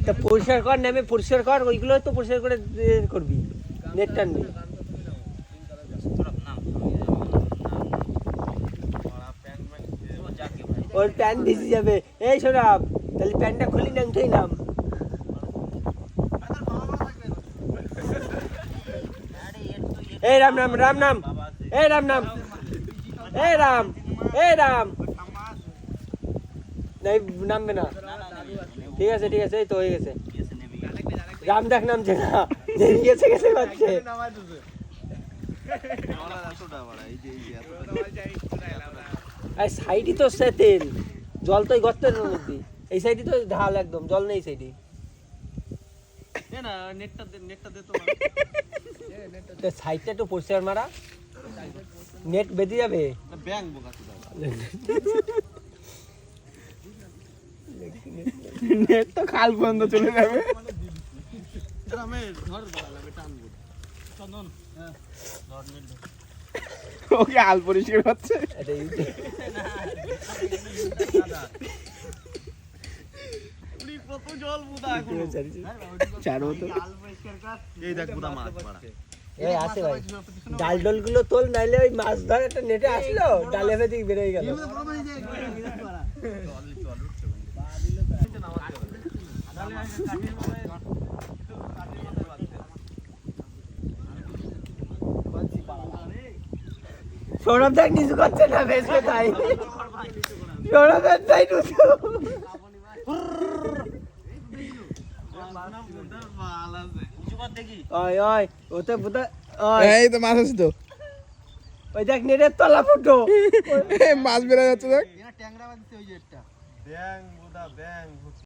তা পরিষ্কার কর নামে পরিষ্কার কর ওইগুলো তো পরিষ্কার করে করবি নেট টানবি ওর প্যান্ট ভিজে যাবে এই সৌরভ তাহলে প্যান্টটা খুলি না উঠেই নাম এই রাম নাম রাম নাম এই রাম নাম এই রাম নাই নামবে না ঠিক আছে এই তো হয়ে গেছে রাম দেখ নামছে না গেছে বাচ্চা আর সাইডই তো সে তেল জল তো গর্তের মধ্যে এই সাইডই তো ঢাল একদম জল নেই সাইডে সাইডটা একটু পরিষ্কার মারা নেট বেঁধে যাবে নেট তো খাল পর্যন্ত চলে যাবে ওকে হাল পরিষ্কার হচ্ছে ডাল ডল গুলো তোল নাইলে ওই মাছ ধর একটা নেটে আসলো ডালে ফেতে বেরোয় গেল সৌরভ দেখ নিচু করছে না বেশবে তাই সৌরভের তাই নিচু ওতে বুঝা এই তো মাছ আছে তো ওই দেখ নেটের তলা ফুটো মাছ বেড়ে যাচ্ছে দেখ ট্যাংরা বাঁধছে ওই যে একটা ব্যাং